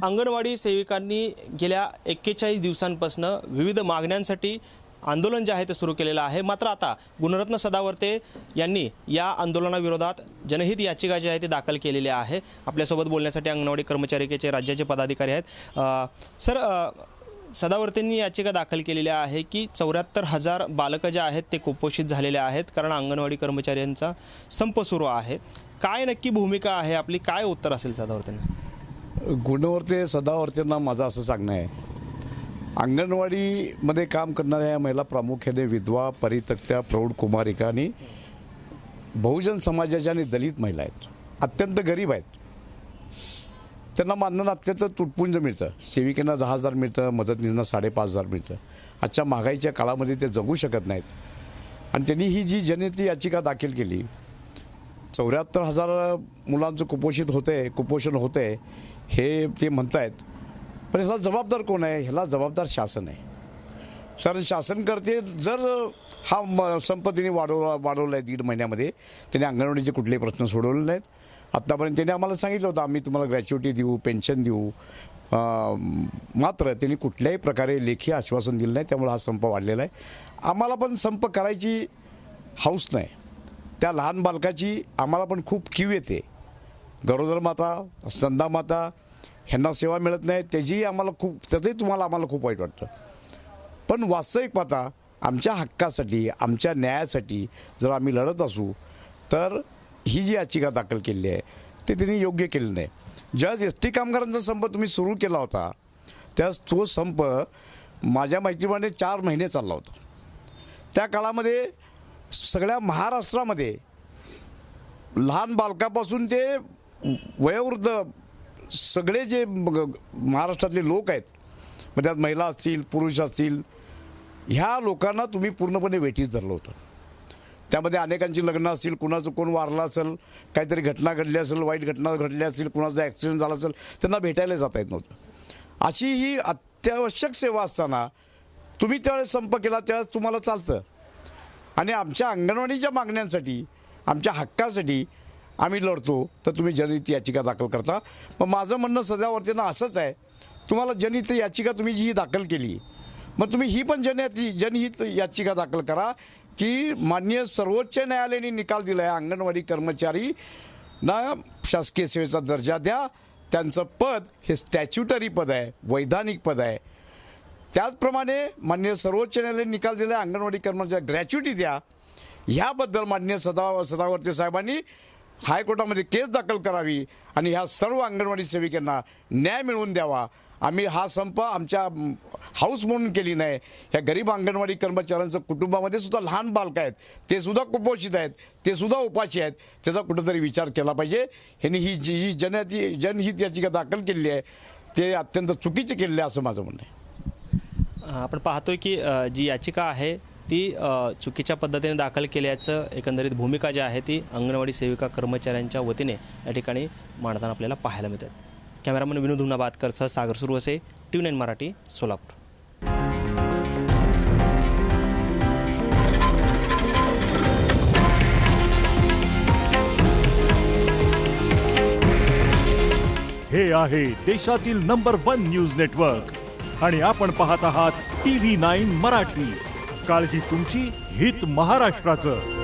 अंगणवाडी सेविकांनी गेल्या 41 दिवसांपासून विविध मागण्यांसाठी आंदोलन जे आहे ते सुरू केलेलं आहे। मात्र आता गुणरत्न सदावर्ते यांनी या आंदोलनाविरोधात जनहित याचिका जी आहे ती दाखल केलेली आहे। आपल्यासोबत बोलण्यासाठी अंगणवाडी कर्मचारीचे राज्याचे पदाधिकारी आहेत। सर, सदावर्तेंनी याचिका दाखल केलेली आहे की 74,000 बालकं जे आहेत ते कुपोषित झालेले आहेत, कारण अंगणवाडी कर्मचाऱ्यांचा संप सुरू आहे। काय नक्की भूमिका आहे आपली, काय उत्तर असेल सदावर्तेंना? गुणवत्ते सदावर्तेंना माझं असं सांगणं आहे, अंगणवाडीमध्ये काम करणाऱ्या या महिला प्रामुख्याने विधवा, परित्यक्त्या, प्रौढ कुमारिका आणि बहुजन समाजाच्या आणि दलित महिला आहेत। अत्यंत गरीब आहेत, त्यांना मानधन अत्यंत तुटपुंज मिळतं। सेविकांना 10,000 मिळतं, मदतनीसना 5,500 मिळतं। आजच्या महागाईच्या काळामध्ये ते जगू शकत नाहीत आणि त्यांनी ही जी जनहित याचिका दाखल केली, 74,000 मुलांचं कुपोषण होतं आहे हे ते म्हणत आहेत, पण ह्याला जबाबदार कोण आहे? ह्याला जबाबदार शासन आहे। सर, शासन करते जर हा संपत्तीने वाढवला आहे 1.5 महिन्यामध्ये, त्यांनी अंगणवाडीचे कुठलेही प्रश्न सोडवले नाहीत। आत्तापर्यंत त्यांनी आम्हाला सांगितलं होतं आम्ही तुम्हाला ग्रॅच्युटी देऊ, पेन्शन देऊ, मात्र त्यांनी कुठल्याही प्रकारे लेखी आश्वासन दिलं नाही। त्यामुळे हा संप वाढलेला आहे। आम्हाला पण संप करायची हौस नाही, त्या लहान बालकाची आम्हाला पण खूप कीव येते। गरोदर माता, स्तनदा माता ह्यांना सेवा मिळत नाही, त्याचंही आम्हाला खूप वाईट वाटतं। पण वास्तविक पाहता आमच्या हक्कासाठी, आमच्या न्यायासाठी जर आम्ही लढत असू तर ही जी याचिका दाखल केली आहे ते त्यांनी योग्य केलं नाही। ज्यावेळेस एस टी कामगारांचा संप तुम्ही सुरू केला होता त्यावेळेस तो संप माझ्या माहितीप्रमाणे 4 महिने चालला होता। त्या काळामध्ये सगळ्या महाराष्ट्रामध्ये लहान बालकापासून ते वयोवृद्ध सगळे जे महाराष्ट्रातले लोक आहेत, मग त्यात महिला असतील, पुरुष असतील, ह्या लोकांना तुम्ही पूर्णपणे वेठीस धरलं होतं। त्यामध्ये अनेकांची लग्न असतील, कुणाचं कोण वारलं असेल, काहीतरी घटना घडली असेल, वाईट घटना घडली असेल, कुणाचा ॲक्सिडेंट झाला असेल, त्यांना भेटायला जाता येत नव्हतं। अशी ही अत्यावश्यक सेवा असताना तुम्ही त्यावेळेस संप केला, त्यावेळेस तुम्हाला चालतं। आणि आमच्या अंगणवाडीच्या मागण्यांसाठी, आमच्या हक्कासाठी आम्ही लढतो तर तुम्ही जनहित याचिका दाखल करता। मग माझं म्हणणं सदावर्तेंना असंच आहे, तुम्हाला जनहित याचिका तुम्ही जी दाखल केली, मग तुम्ही ही पण जनहित याचिका दाखल करा की माननीय सर्वोच्च न्यायालयाने निकाल दिला आहे, अंगणवाडी कर्मचारींना शासकीय सेवेचा दर्जा द्या, त्यांचं पद हे स्टॅच्युटरी पद आहे, वैधानिक पद आहे। त्याचप्रमाणे माननीय सर्वोच्च न्यायालयाने निकाल दिला आहे, अंगणवाडी कर्मचारी ग्रॅच्युटी द्या। ह्याबद्दल माननीय सदावर्ते साहेबांनी हायकोर्टामध्ये केस दाखल करावी आणि ह्या सर्व अंगणवाडी सेविकांना न्याय मिळवून द्यावा। आम्ही हा संप आमच्या हाऊस म्हणून केली नाही, ह्या गरीब अंगणवाडी कर्मचाऱ्यांचं कुटुंबामध्ये सुद्धा लहान बालक आहेत, ते सुद्धा कुपोषित आहेत, ते सुद्धा उपाशी आहेत, त्याचा कुठंतरी विचार केला पाहिजे। ह्यांनी ही जनहित याचिका दाखल केलेली आहे ते अत्यंत चुकीचे केलेले असं माझं म्हणणं आहे। आपण पाहतोय की जी याचिका आहे ती चुकीच्या पद्धतीने दाखल केल्याचं एकंदरीत भूमिका जी आहे ती अंगणवाडी सेविका कर्मचाऱ्यांच्या वतीने या ठिकाणी मांडताना आपल्याला पाहायला मिळतात। कॅमेरामन विनोद हुमनाबादकरसह सागर सुरवसे, TV9 मराठी, सोलापूर। हे आहे देशातील नंबर 1 न्यूज नेटवर्क आणि आपण पाहत आहात TV9 मराठी। काळजी तुमची, हित महाराष्ट्राचं।